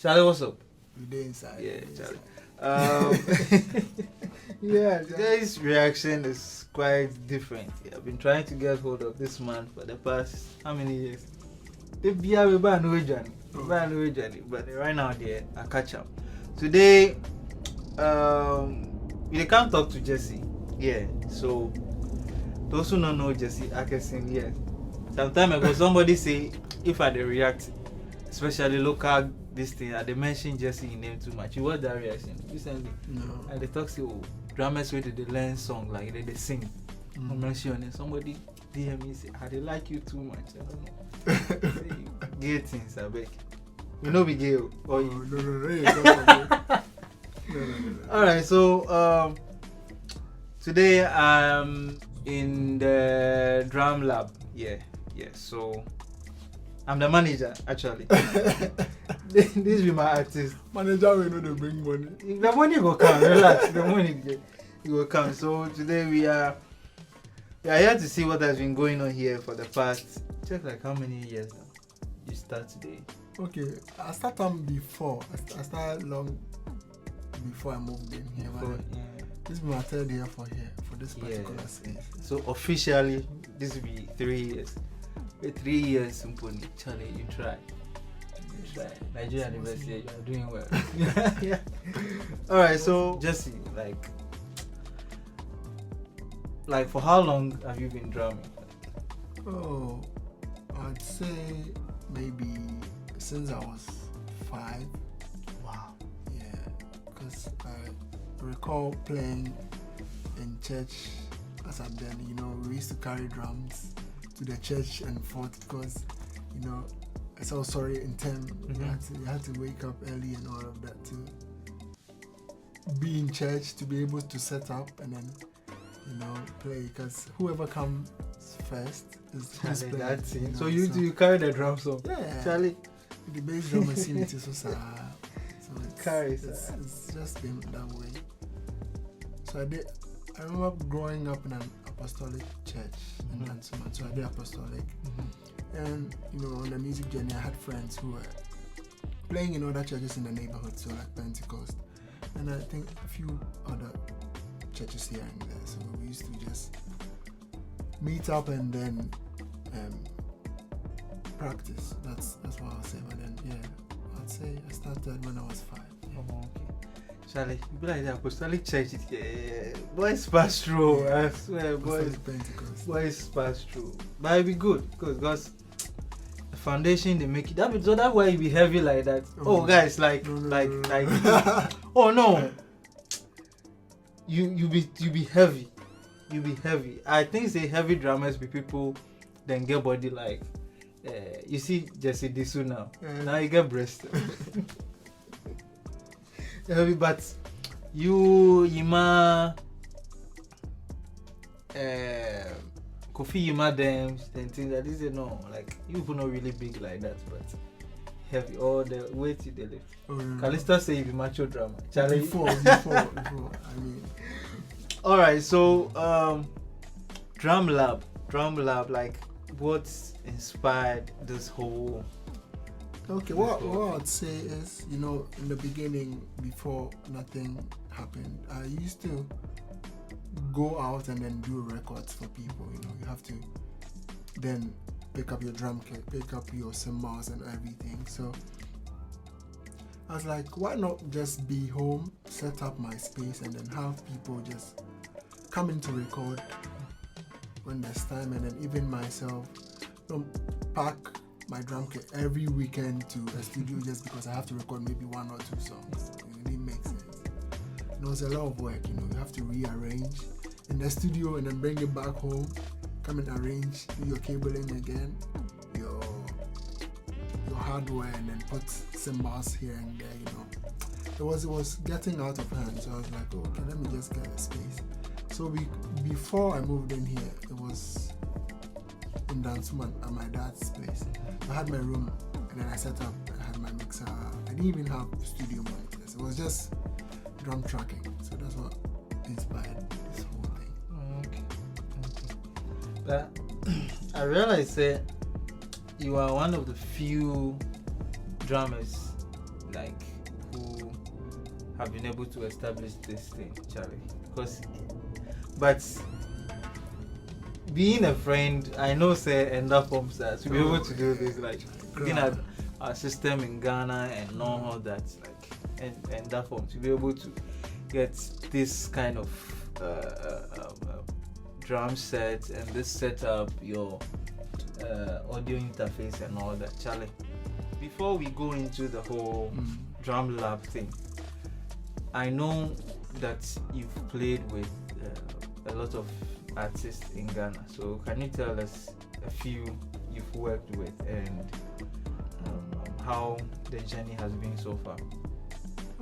Charlie, what's up? We dey inside. Yeah, we dey Charlie. inside. Yeah. Today's reaction is quite different. I've been trying to get hold of this man for the past how many years? But right now I catch up. Today, you can't talk to Jesse. Yeah, so those who don't know Jesse Ackerson, yes. Some time ago, somebody say if I dey react, especially local this thing, I dey mention Jesse in name too much. You watch that reaction recently? No. And they talk say, oh, drummers way they learn song like they sing. I mention it. Somebody DM me say, I dey like you too much. I don't know. Say, gay things, I beg. You know be gay or you? No. Alright, so today I'm in the drum lab. Yeah. So I'm the manager actually. This be my artist. Manager will know they bring money. The money go come, relax. The money will come. So today we are here to see what has been going on here for the past. Check like how many years now. You start today. Okay, I started before. I started long before I moved in here. This is my third year for this particular space. So officially, this will be 3 years. 3 years, simple. Charlie, you try. Nigeria University, you are doing well. Yeah. All right, so Jesse, like for how long have you been drumming? Oh, I'd say maybe since I was 5. Wow. Yeah, because I recall playing in church as a then. We used to carry drums to the church and forth because, in term, you had to wake up early and all of that to be in church, to be able to set up and then, play, because whoever comes first is who's playing. That's it. So you carry the drum song? Yeah. Charlie? The bass drum machine is so sad. So it's just been that way. So I remember growing up in an apostolic church in Ansuman. So I did apostolic. And on the music journey I had friends who were playing in other churches in the neighborhood, so like Pentecost. And I think a few other churches here and there. So we used to just meet up and then practice. That's what I'll say. But then I'd say I started when I was 5. Oh, okay. Charlie, you be like the apostolic church. Boys pass through. I swear, boys pass through. But it'll be good because the foundation they make it. So that's why you be heavy like that. Oh, guys, like. Oh no. You be heavy. You be heavy. I think say heavy drummers be people then get body like. You see Jesse Disu now. Now you get breast. Heavy, but you Yima Kofi Yima them and things like this, like you people not really big like that, but heavy all the weight you lift. Calista say you be macho drama. Charlie before. I mean, all right, so drum lab, like what's inspired this whole? Okay, what I'd say is, in the beginning, before nothing happened, I used to go out and then do records for people. You have to then pick up your drum kit, pick up your cymbals and everything. So I was like, why not just be home, set up my space, and then have people just come in to record when there's time, and then even myself, pack my drum kit every weekend to a studio just because I have to record maybe 1 or 2 songs. It really makes sense. It's a lot of work, you have to rearrange in the studio and then bring it back home, come and arrange, do your cabling again, your hardware, and then put cymbals here and there, It was getting out of hand, so I was like, okay, let me just get a space. So before I moved in here, it was in Dansuman at my dad's place. I had my room and then I set up, I had my mixer. I didn't even have studio monitors. It was just drum tracking. So that's what inspired this whole thing. Okay. But I realized that you are one of the few drummers like who have been able to establish this thing, Charlie. But being a friend, I know say and that forms that to be able to do this, like looking at our system in Ghana and know how that's like and that form to be able to get this kind of drum set and this setup, your audio interface and all that, Charlie. Before we go into the whole drum lab thing, I know that you've played with a lot of artists in Ghana. So can you tell us a few you've worked with and how the journey has been so far?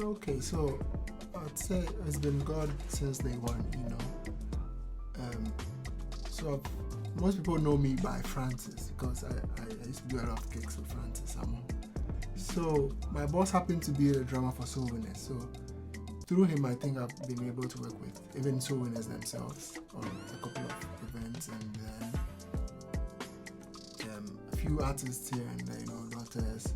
Okay, so I'd say it's been good since day one, you know. So most people know me by Francis because I used to do a lot of gigs with Francis Amo. So my boss happened to be the drummer for Soul Winners. So through him, I think I've been able to work with even Soul Winners themselves on a couple of events, and then a few artists here and there, you know, Daughters,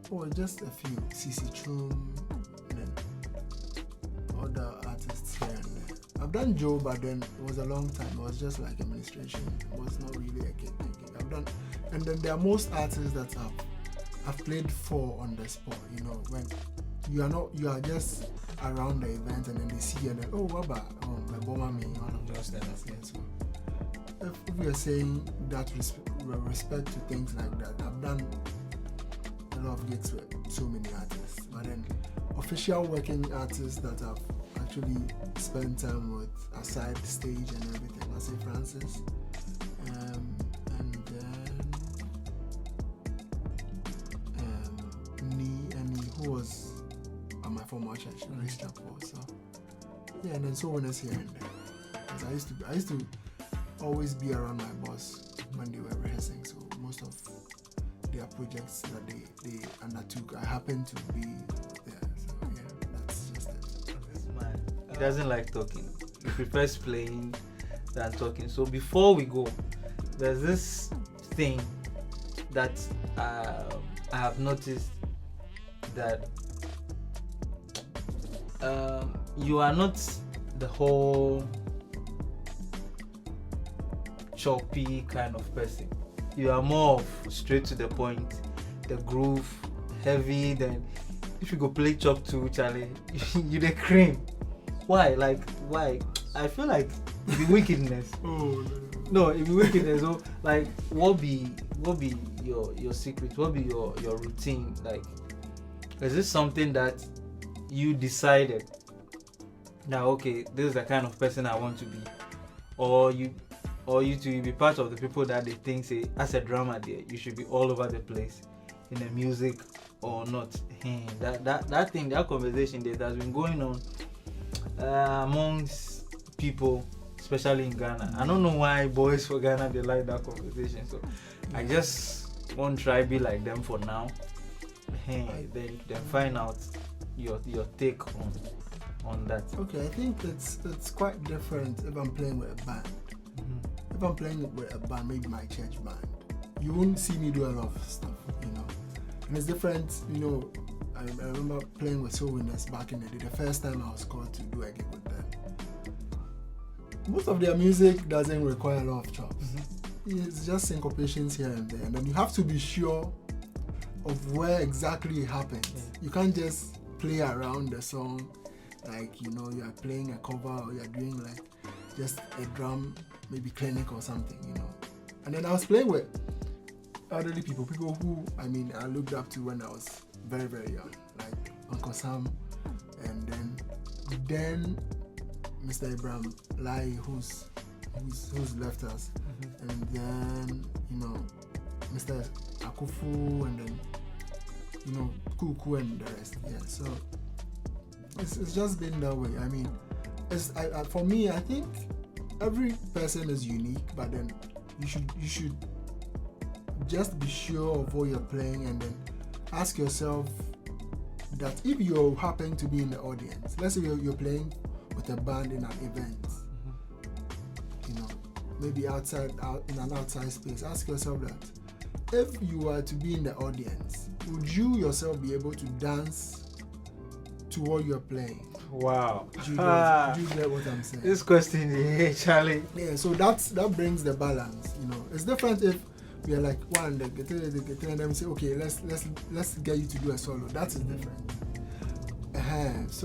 or just a few, CC Chum, and then other artists here and there. I've done Joe, but then it was a long time. It was just like administration. It was not really a gig. I've done, and then there are most artists that I've played for on the spot. You know, when you are just around the event and then they see you and then, oh, what about my bomber me, one of those things. Yeah, so if we are saying that respect to things like that, I've done a lot of gigs with so many artists, but then official working artists that I've actually spent time with aside stage and everything, I say Francis, and then Nee, who was at my former church, Grace Chapel. So yeah, and then so when it's here and there, because I used to always be around my boss when they were rehearsing. So most of their projects that they undertook, I happened to be there. So yeah, that's just it. He doesn't like talking. He prefers playing than talking. So before we go, there's this thing that I have noticed that you are not the whole choppy kind of person. You are more of straight to the point, the groove, heavy. Then if you go play chop too, Charlie, you the cream. Why? Like why? I feel like it be wickedness. No, it be wickedness. So like, what be your secret? What be your routine? Like, is this something that you decided now, okay, this is the kind of person I want to be, or you to be part of the people that they think say as a drummer there you should be all over the place in the music or not? That thing, that conversation that has been going on amongst people, especially in Ghana. I don't know why boys for Ghana they like that conversation. So I just want to try be like them for now. Then find out your take on that. Okay, I think it's quite different if I'm playing with a band. If I'm playing with a band, maybe my church band, you won't see me do a lot of stuff, you know. And it's different, you know. I remember playing with Soul Winners back in the day. The first time I was called to do a gig with them. Most of their music doesn't require a lot of chops. It's just syncopations here and there, and then you have to be sure of where exactly it happens. You can't just play around the song like, you know, you are playing a cover or you are doing like just a drum, maybe clinic or something, you know. And then I was playing with elderly people who I looked up to when I was very, very young, like Uncle Sam, and then Mr. Abraham Lai, who's left us, and then, you know, Mr. Akufu, and then, you know, Kuku and the rest. Yeah, so it's just been that way. I mean, for me, I think every person is unique, but then you should just be sure of what you're playing, and then ask yourself that if you happen to be in the audience, let's say you're playing with a band in an event, you know, maybe out in an outside space, ask yourself that if you were to be in the audience, would you yourself be able to dance to what you're playing? Wow. Do you get what I'm saying? This question, hey, Charlie. Yeah, so that brings the balance. It's different if we are like one the guitar and then we say, okay, let's get you to do a solo. That is different. So